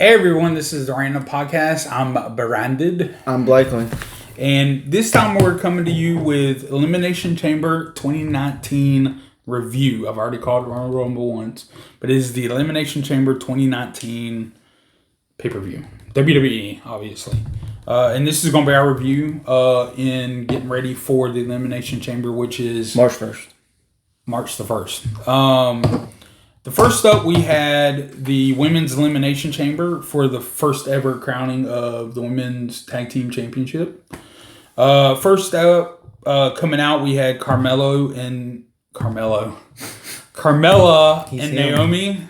Hey everyone, this is the Random Podcast. I'm Brandon. I'm Blakely. And this time we're coming to you with Elimination Chamber 2019 review. I've already called it Royal Rumble once, but it is the Elimination Chamber 2019 pay-per-view. WWE, obviously. And this is going to be our review in getting ready for the Elimination Chamber, which is March 1st. March the 1st. The first up, we had the Women's Elimination Chamber for the first ever crowning of the Women's Tag Team Championship. First up, coming out, we had Carmella and Naomi.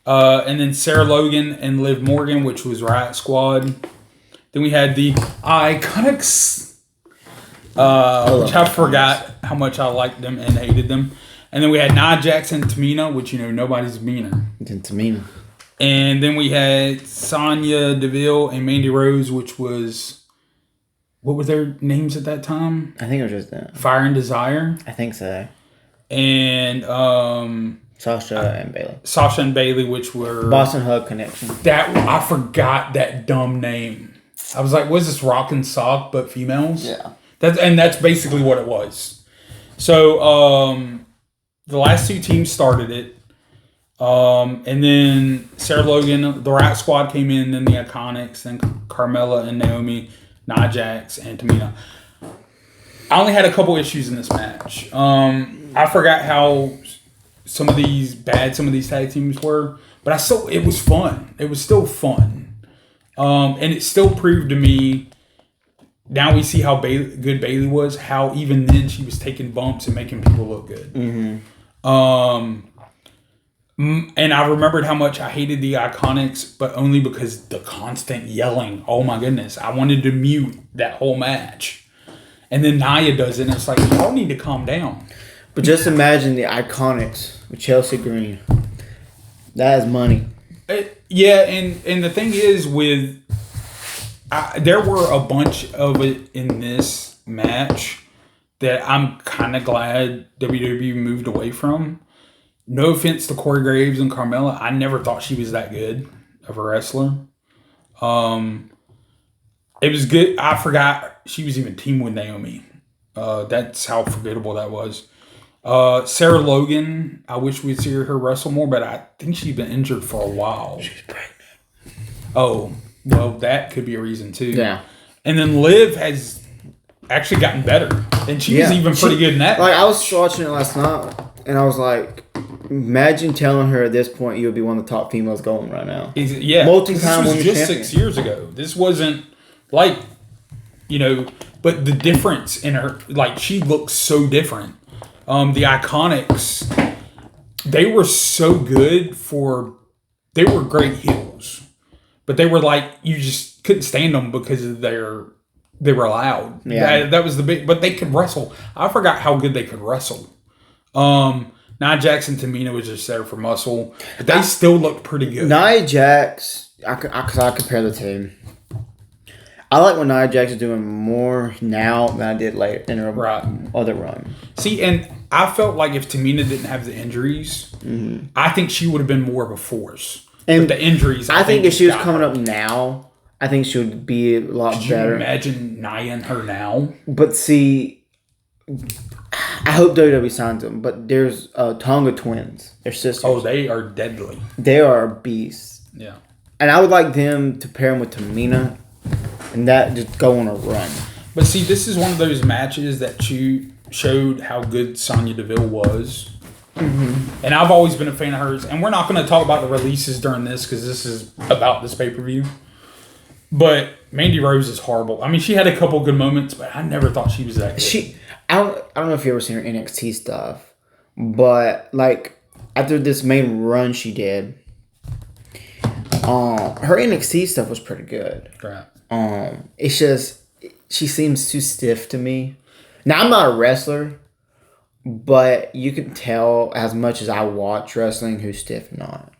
And then Sarah Logan and Liv Morgan, which was Riot Squad. Then we had the Iconics, which I forgot how much I liked them and hated them. And then we had Nia Jax and Tamina, which, nobody's meaner than Tamina. And then we had Sonya Deville and Mandy Rose, which was, what were their names at that time? I think it was just that. Fire and Desire. I think so. And Sasha and Bailey. Sasha and Bailey, which were Boston Hug Connection. I forgot that dumb name. I was like, was this Rock and Sock but females? Yeah. That's basically what it was. So the last two teams started it. And then Sarah Logan, the Riot Squad came in, then the Iconics, then Carmella and Naomi, Nia Jax, and Tamina. I only had a couple issues in this match. I forgot how some of these tag teams were, but it was fun. It was still fun. And it still proved to me, now we see how good Bailey was, how even then she was taking bumps and making people look good. Mm-hmm. And I remembered how much I hated the Iconics, but only because the constant yelling. Oh my goodness. I wanted to mute that whole match. And then Nia does it, and it's like, y'all need to calm down. But just imagine the Iconics with Chelsea Green. That is money. Yeah, and the thing is there were a bunch of it in this match that I'm kind of glad WWE moved away from. No offense to Corey Graves and Carmella. I never thought she was that good of a wrestler. It was good. I forgot she was even teamed with Naomi. That's how forgettable that was. Sarah Logan, I wish we'd see her wrestle more, but I think she's been injured for a while. She's pregnant. Oh, well, that could be a reason too. Yeah. And then Liv has actually gotten better. And she was even pretty good in that. Like, I was watching it last night, and I was like, imagine telling her at this point you would be one of the top females going right now. Yeah. Multi-time this was women's just champion. 6 years ago. This wasn't like, but the difference in her, like, she looks so different. The Iconics, they were so good they were great heels. But they were like, you just couldn't stand them because they were loud. Yeah. That was the big, but they could wrestle. I forgot how good they could wrestle. Nia Jax and Tamina was just there for muscle, but they still looked pretty good. Nia Jax, because I compare the two. I like when Nia Jax is doing more now than I did later in her other run. See, and I felt like if Tamina didn't have the injuries, I think she would have been more of a force. And with the injuries, I think if she was coming up now, I think she would be a lot better. Could you imagine Nia and her now? But see, I hope WWE signs them. But there's Tonga twins. They're sisters. Oh, they are deadly. They are beasts. Yeah. And I would like them to pair them with Tamina, and that just go on a run. But see, this is one of those matches that showed how good Sonya Deville was. Mm-hmm. And I've always been a fan of hers. And we're not going to talk about the releases during this because this is about this pay-per-view. But Mandy Rose is horrible. I mean, she had a couple good moments, but I never thought she was that good. I don't know if you ever seen her NXT stuff, but like after this main run she did, her NXT stuff was pretty good. Right. It's just she seems too stiff to me. Now I'm not a wrestler, but you can tell as much as I watch wrestling who's stiff and not.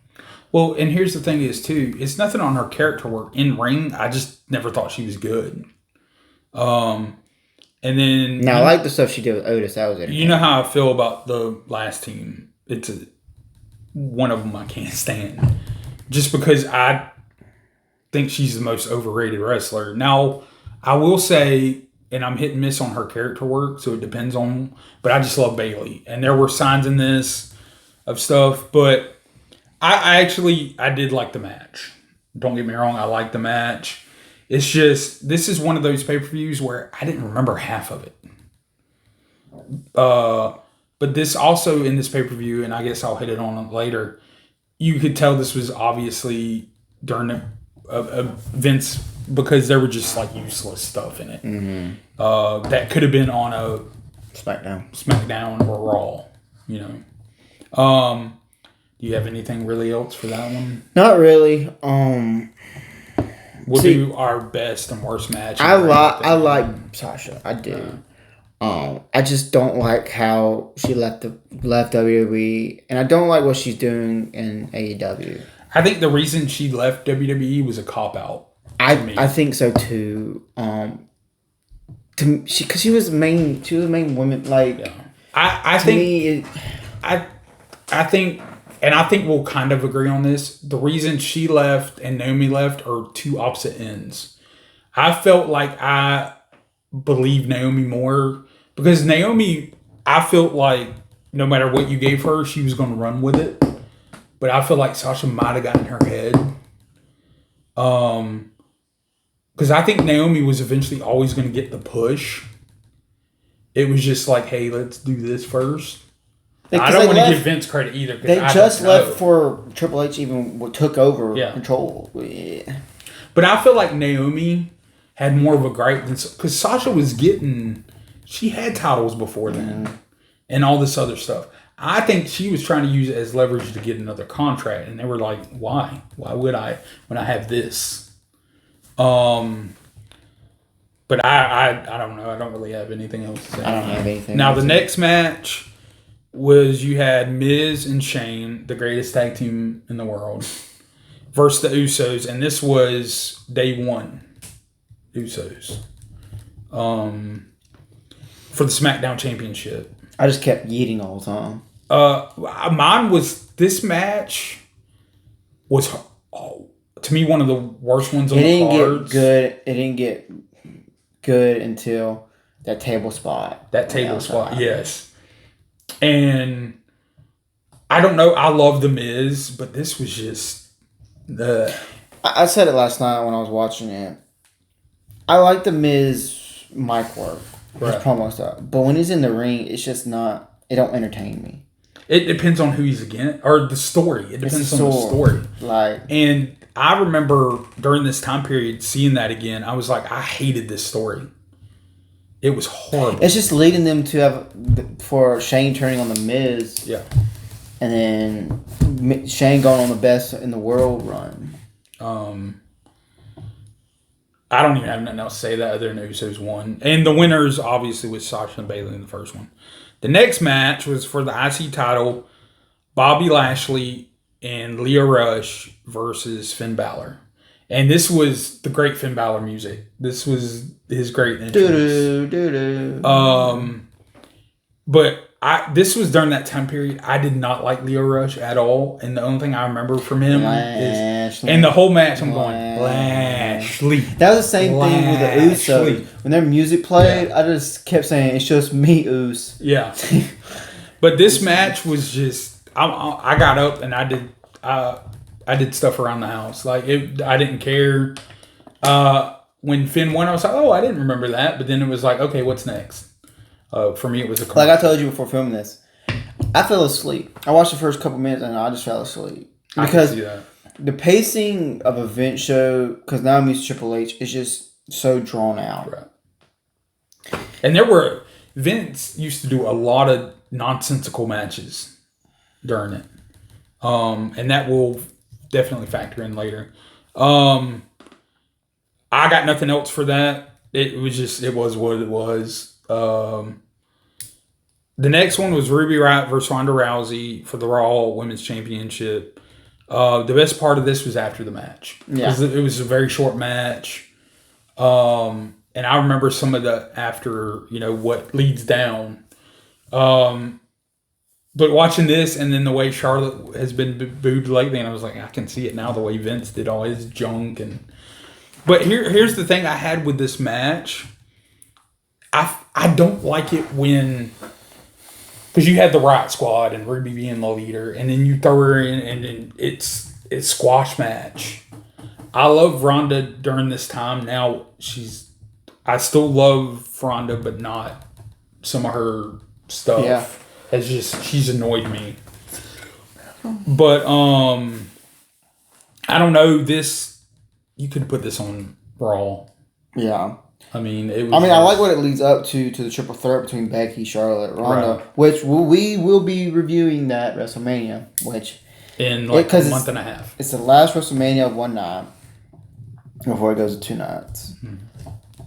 Well, and here's the thing is too, it's nothing on her character work. In ring, I just never thought she was good. And then I like the stuff she did with Otis. That was it. You know how I feel about the last team. One of them I can't stand. Just because think she's the most overrated wrestler. Now, I will say, and I'm hit and miss on her character work, so it depends on. But I just love Bayley, and there were signs in this of stuff. But I did like the match. Don't get me wrong, I like the match. It's just this is one of those pay-per-views where I didn't remember half of it. But this also in this pay-per-view, and I guess I'll hit it on later. You could tell this was obviously during Vince, because there were just like useless stuff in it. Mm-hmm. That could have been on a SmackDown or Raw. You know. Do you have anything really else for that one? Not really. We'll do our best and worst match. I like Sasha. I do. I just don't like how she left WWE, and I don't like what she's doing in AEW. I think the reason she left WWE was a cop out. I think so too. Because she was the main woman. Like, yeah. I think, and I think we'll kind of agree on this. The reason she left and Naomi left are two opposite ends. I felt like I believe Naomi more because Naomi, I felt like no matter what you gave her, she was going to run with it. But I feel like Sasha might have gotten in her head. Because I think Naomi was eventually always going to get the push. It was just like, hey, let's do this first. I don't want to give Vince credit either. They just left for Triple H even took over control. Yeah. But I feel like Naomi had more of a gripe than... Because Sasha was getting... She had titles before then. And all this other stuff. I think she was trying to use it as leverage to get another contract. And they were like, why? Why would I when I have this? But I don't know. I don't really have anything else to say. I don't have anything Now, the next match was you had Miz and Shane, the greatest tag team in the world, versus the Usos. And this was day one. Usos. For the SmackDown Championship. I just kept yeeting all the time. Mine was, this match was, to me, one of the worst ones on the cards. It didn't get good until that table spot. That table spot, yes. And I don't know, I love The Miz, but this was just I said it last night when I was watching it. I like The Miz mic work. His promo stuff. But when he's in the ring, it's just not... It don't entertain me. It depends on who he's against. Or the story. It depends on the story. And I remember during this time period seeing that again. I was like, I hated this story. It was horrible. It's just leading them to have... For Shane turning on The Miz. Yeah. And then Shane going on the best in the world run. I don't even have nothing else to say that other than Usos won. And the winners, obviously, was Sasha and Bayley in the first one. The next match was for the IC title, Bobby Lashley and Lio Rush versus Finn Balor. And this was the great Finn Balor music. This was his great entrance. But this was during that time period. I did not like Lio Rush at all. And the only thing I remember from him is... And the whole match, I'm going, Lashley. That was the same thing with the Usos. When their music played, I just kept saying, it's just me, Us. Yeah. But this match was just... I got up and I did stuff around the house. Like, I didn't care. When Finn won, I was like, oh, I didn't remember that. But then it was like, okay, what's next? For me, it was a like I told you before filming this. I fell asleep. I watched the first couple minutes and I just fell asleep because the pacing of a Vince show, because now I'm used to Triple H, is just so drawn out. Right. And Vince used to do a lot of nonsensical matches during it, and that will definitely factor in later. I got nothing else for that. It was what it was. The next one was Ruby Riott versus Ronda Rousey for the Raw Women's Championship. The best part of this was after the match. Yeah. It was a very short match. And I remember some of the after, what leads down. The But watching this and then the way Charlotte has been booed lately, and I was like, I can see it now. The way Vince did all his junk but here's the thing I had with this match. I don't like it when, because you had the Riot Squad and Ruby being the leader, and then you throw her in and it's squash match. I love Ronda during this time. Now I still love Ronda, but not some of her stuff. Yeah. She's annoyed me. But I don't know, this, you could put this on Raw. Yeah. I mean, it was. I mean, I like what it leads up to the triple threat between Becky, Charlotte, Ronda, which we will be reviewing that WrestleMania, which in like a month and a half. It's the last WrestleMania of one night before it goes to 2 nights.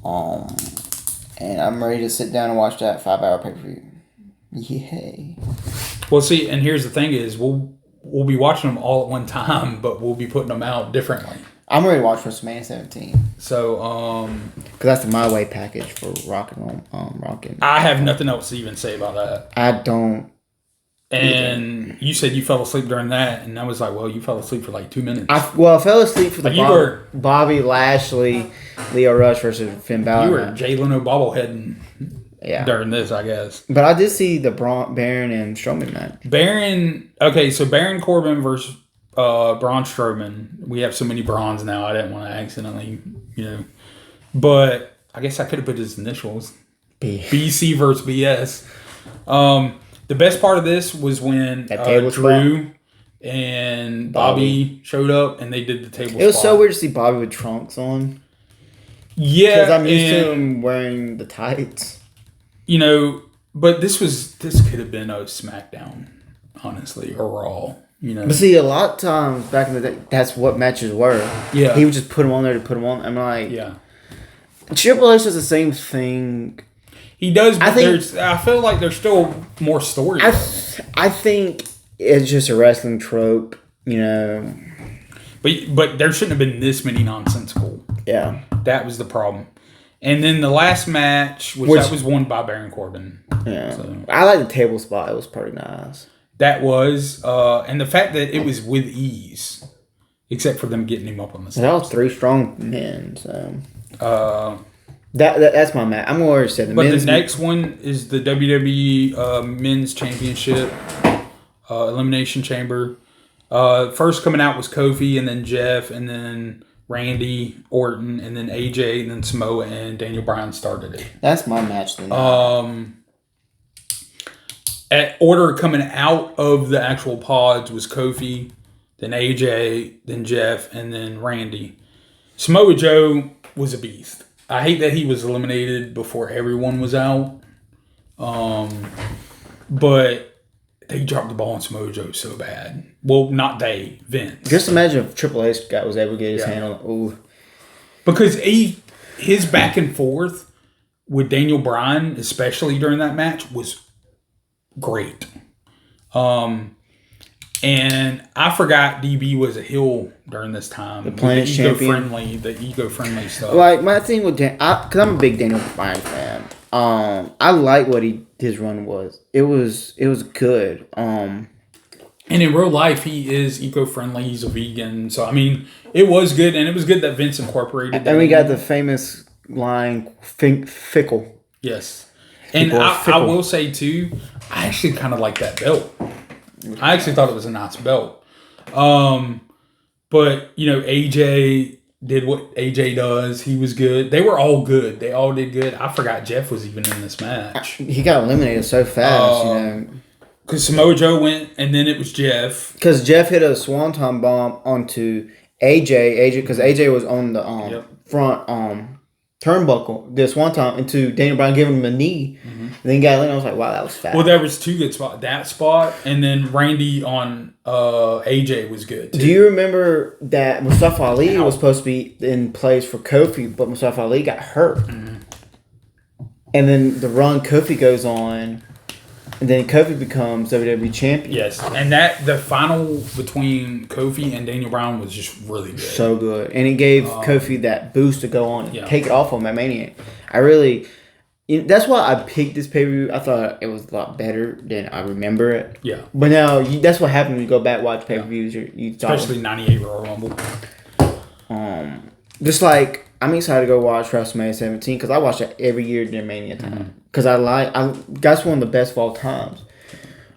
And I'm ready to sit down and watch that 5-hour pay-per-view. Yay. Well, see, and here's the thing is, we'll be watching them all at one time, but we'll be putting them out differently. I'm ready to watch WrestleMania 17. So, because that's the My Way package for Rockin'. I have nothing else to even say about that. I don't. And you said you fell asleep during that, and I was like, well, you fell asleep for like 2 minutes. I fell asleep for the Bobby Lashley, Leo Rush versus Finn Balor. You were Jay Leno bobbleheading during this, I guess. But I did see the Baron and Strowman match. So Baron Corbin versus Braun Strowman. We have so many Brauns now, I didn't want to accidentally, But I guess I could have put his initials. BC versus BS. The best part of this was when Drew and Bobby showed up and they did the table spot. It was so weird to see Bobby with trunks on. Yeah. Because I'm used to him wearing the tights. But this could have been a SmackDown, honestly, or Raw. But see, a lot of times back in the day, that's what matches were. Yeah. He would just put them on there to put them on. I'm like... Yeah. Triple H does the same thing. He does, but I feel like there's still more story. I think it's just a wrestling trope, But there shouldn't have been this many nonsensical. Yeah. That was the problem. And then the last match, that was won by Baron Corbin. Yeah. So. I like the table spot. It was pretty nice. That was, and the fact that it was with ease, except for them getting him up on the steps. That was 3 strong men, so... That's my match. I'm more interested in the next one is the WWE Men's Championship Elimination Chamber. First coming out was Kofi, and then Jeff, and then Randy Orton, and then AJ, and then Samoa and Daniel Bryan started it. That's my match then. At order coming out of the actual pods was Kofi, then AJ, then Jeff, and then Randy. Samoa Joe was a beast. I hate that he was eliminated before everyone was out. But they dropped the ball on Samoa Joe so bad. Well, not they, Vince. Just imagine if Triple H was able to get his hand on it. Ooh. Because his back and forth with Daniel Bryan, especially during that match, was great. And I forgot DB was a heel during this time. The Planet Champion. The ego-friendly stuff. Like, my thing with because I'm a big Daniel Bryan fan. I like what his run was. It was good. And in real life, he is eco-friendly. He's a vegan. So, I mean, it was good. And it was good that Vince incorporated that. And we got the famous line, fickle. Yes. And I will say, too, I actually kind of like that belt. I actually thought it was a nice belt. But, AJ did what AJ does. He was good. They were all good. They all did good. I forgot Jeff was even in this match. He got eliminated so fast, Because Samoa Joe went, and then it was Jeff. Because Jeff hit a swanton bomb onto AJ. Because AJ was on the front turnbuckle. The swanton into Daniel Bryan giving him a knee. Mm-hmm. And then he got eliminated. I was like, wow, that was fast. Well, there was 2 good spots. That spot, and then Randy on AJ was good, too. Do you remember that Mustafa Ali was supposed to be in place for Kofi, but Mustafa Ali got hurt? Mm-hmm. And then the run Kofi goes on, and then Kofi becomes WWE champion. Yes, and the final between Kofi and Daniel Bryan was just really good. So good. And it gave Kofi that boost to go on and take it off on my Maniac. I really... That's why I picked this pay-per-view. I thought it was a lot better than I remember it. Yeah. But now, that's what happens when you go back and watch pay-per-views. Especially 98 Royal Rumble. Just like, I'm excited to go watch WrestleMania 17 because I watch it every year during Mania time. Because that's one of the best of all times.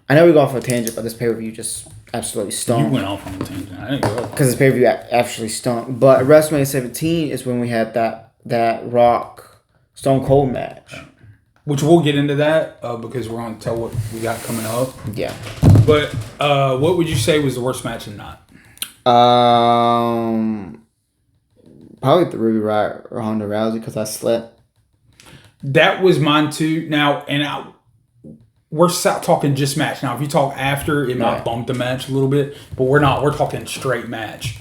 I know we go off on a tangent, but this pay-per-view just absolutely stunk. You went off on a tangent. I didn't go off. Because this pay-per-view actually stunk. But WrestleMania 17 is when we had that Rock Stone Cold match. Which we'll get into that because we're going to tell what we got coming up. Yeah. But what would you say was the worst match and not? Probably the Ruby Riott or Ronda Rousey because I slept. That was mine too. Now, we're talking just match. Now, if you talk after, it might bump the match a little bit, but we're not. We're talking straight match.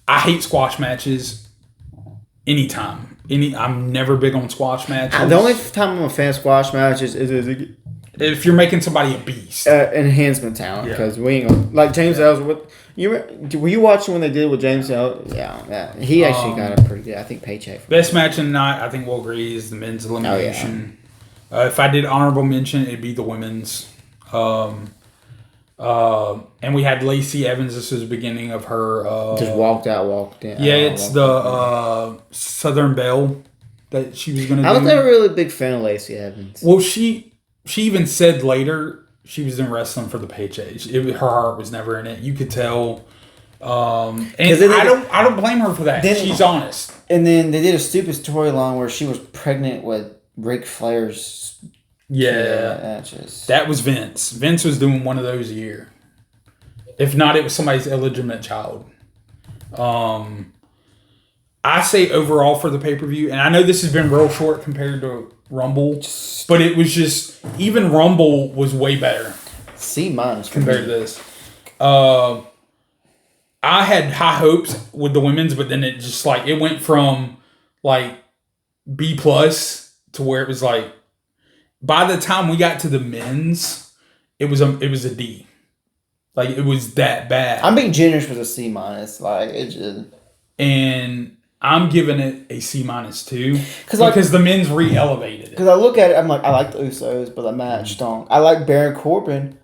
I hate squash matches anytime. I'm never big on squash matches. The only time I'm a fan of squash matches is if you're making somebody a beast. Enhancement talent, because we ain't gonna, like James Ellsworth. Were you watching when they did with James Ellsworth? Yeah. He actually got a pretty good, I think, paycheck. Best match of the night, I think we'll agree, is the men's elimination. If I did honorable mention, it'd be the women's. And we had Lacey Evans. This was the beginning of her. Just walked in. Yeah, it's the Southern Belle that she was going to do. I was never really a big fan of Lacey Evans. Well, she even said later she was in wrestling for the paycheck. Her heart was never in it. You could tell. And I don't blame her for that. She's honest. And then they did a stupid storyline where she was pregnant with Ric Flair's. Yeah, that was Vince. Vince was doing one of those a year. If not, it was somebody's illegitimate child. I say overall for the pay-per-view, and I know this has been real short compared to Rumble, but it was just, even Rumble was way better. C- compared to this. I had high hopes with the women's, but then it just it went from B+ to where it was by the time we got to the men's, it was a D. It was that bad. I'm being generous with a C-. It just. And I'm giving it a C- too. Because the men's re-elevated it. Because I look at it, I'm like, I like the Usos, but the match stunk. I like Baron Corbin,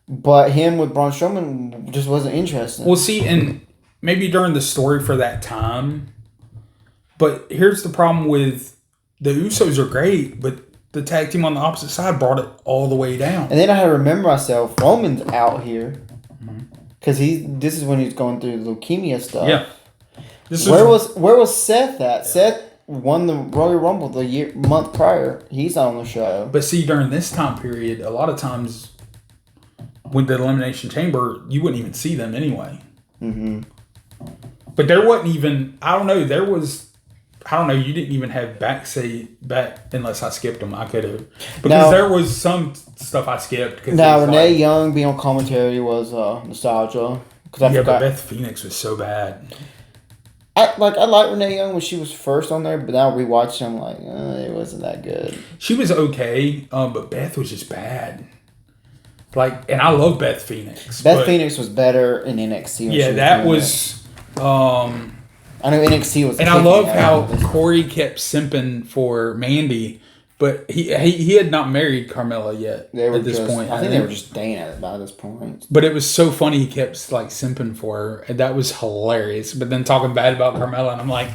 but him with Braun Strowman just wasn't interesting. Well, see, and maybe during the story for that time, but here's the problem with the Usos are great, but the tag team on the opposite side brought it all the way down. And then I had to remember myself, Roman's out here. Because this is when he's going through leukemia stuff. Yeah. Where was Seth at? Yeah. Seth won the Royal Rumble the month prior. He's on the show. But see, during this time period, a lot of times with the Elimination Chamber, you wouldn't even see them anyway. Mm-hmm. But there wasn't even, you didn't even have back unless I skipped them. I could have. Because there was some stuff I skipped. Now, Renee Young being on commentary was nostalgia. But Beth Phoenix was so bad. I like Renee Young when she was first on there, but now rewatching, I'm like, it wasn't that good. She was okay, but Beth was just bad. And I love Beth Phoenix. Phoenix was better in NXT. Yeah, that was. I know NXT was. And I love how Corey kept simping for Mandy, but he had not married Carmella yet at this point. I think they were just dating at it by this point. But it was so funny he kept simping for her, and that was hilarious. But then talking bad about Carmella, and I'm like,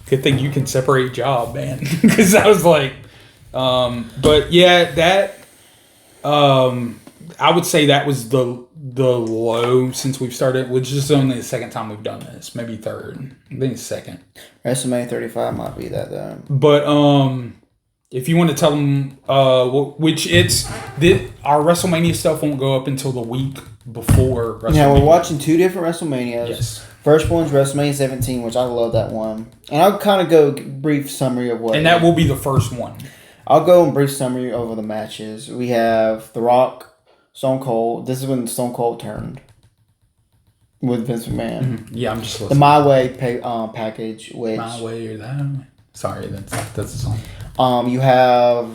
good thing you can separate job, man. Because I was like, but yeah, that I would say that was the low since we've started, which is only the second time we've done this, maybe third. I think it's second. WrestleMania 35 might be that though. But if you want to tell them, our WrestleMania stuff won't go up until the week before WrestleMania. Yeah, we're watching two different WrestleManias. Yes. First one's WrestleMania 17, which I love that one. And I'll kind of go brief summary of what. And that will be the first one. I'll go in brief summary over the matches. We have The Rock, Stone Cold. This is when Stone Cold turned with Vince McMahon. Mm-hmm. Yeah, I'm just listening. The My Way package, which My Way or That Way. Sorry, that's a song. You have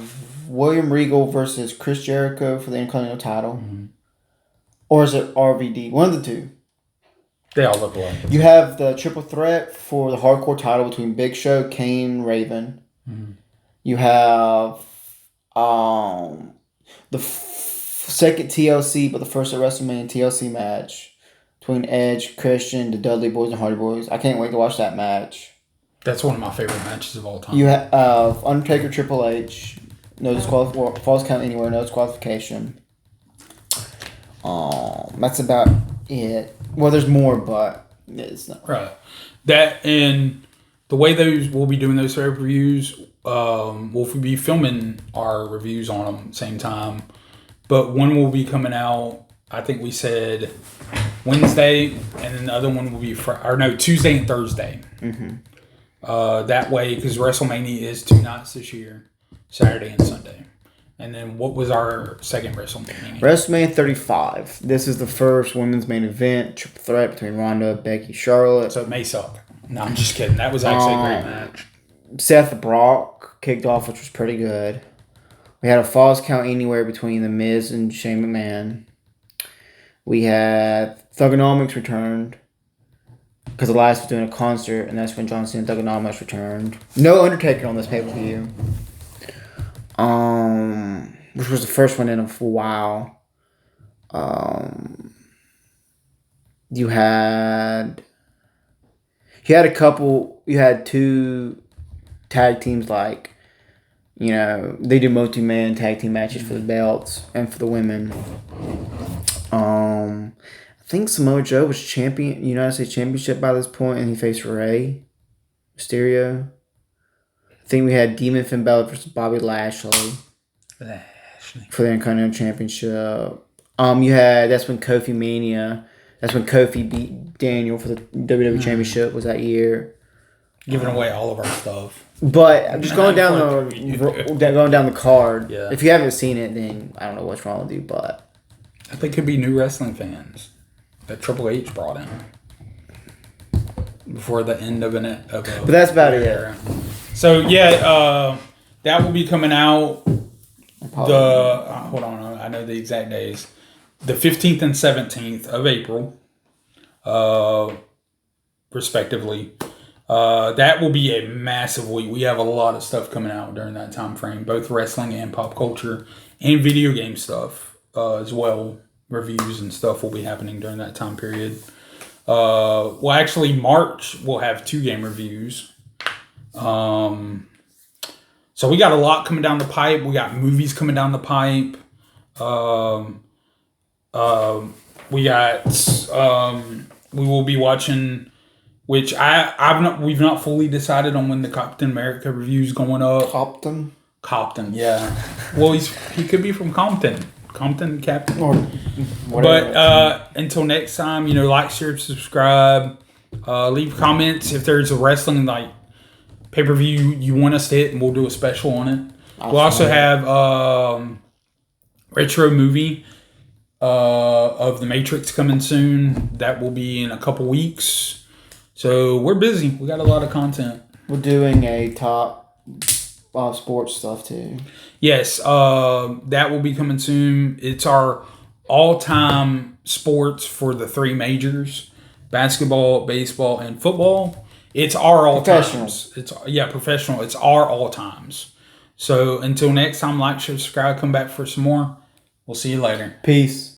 William Regal versus Chris Jericho for the Intercontinental title, or is it RVD? One of the two. They all look alike. You have the triple threat for the hardcore title between Big Show, Kane, Raven. Mm-hmm. You have the second TLC, but the first at WrestleMania TLC match between Edge, Christian, the Dudley Boys, and Hardy Boys. I can't wait to watch that match. That's one of my favorite matches of all time. You have Undertaker, Triple H, no disqualification, falls count anywhere, no disqualification. That's about it. Well, there's more, but it's not right. That and the way we'll be doing those reviews. We'll be filming our reviews on them same time, but one will be coming out. I think we said Wednesday, and then the other one will be Tuesday and Thursday. Mm-hmm. That way, because WrestleMania is 2 nights this year, Saturday and Sunday. And then what was our second WrestleMania? WrestleMania 35. This is the first women's main event, triple threat between Ronda, Becky, Charlotte. So it may suck. No, I'm just kidding. That was actually a great match. Seth Brock kicked off, which was pretty good. We had a falls count anywhere between The Miz and Shane McMahon. We had Thugonomics returned because Elias was doing a concert, and that's when John Cena and Thugonomics returned. No Undertaker on this pay-per-view. Which was the first one in a while. You had two tag teams, like, they do multi-man tag team matches for the belts and for the women. I think Samoa Joe was champion, United States Championship by this point, and he faced Rey Mysterio. I think we had Demon Finn Balor versus Bobby Lashley for the Intercontinental Championship. That's when Kofi Mania. That's when Kofi beat Daniel for the WWE Championship. Was that year? Giving away all of our stuff. But I'm just going down the card. Yeah. If you haven't seen it, then I don't know what's wrong with you. But I think it could be new wrestling fans that Triple H brought in before the end of But that's about it. So that will be coming out. Hold on, I know the exact days. The 15th and 17th of April, respectively. That will be a massive week. We have a lot of stuff coming out during that time frame, both wrestling and pop culture and video game stuff as well. Reviews and stuff will be happening during that time period. Actually, March we'll have 2 game reviews. So we got a lot coming down the pipe. We got movies coming down the pipe. We will be watching, which we've not fully decided on when the Captain America review is going up. Compton, yeah. Well, he could be from Compton, Captain. Or whatever. But until next time, like, share, subscribe, leave comments if there's a wrestling pay-per-view you want us to hit, and we'll do a special on it. Awesome. We'll also have retro movie of The Matrix coming soon. That will be in a couple weeks. So we're busy. We got a lot of content. We're doing a top sports stuff too. Yes, that will be coming soon. It's our all-time sports for the 3 majors: basketball, baseball, and football. It's our all-times. Professional. It's our all-times. So until next time, like, share, subscribe, come back for some more. We'll see you later. Peace.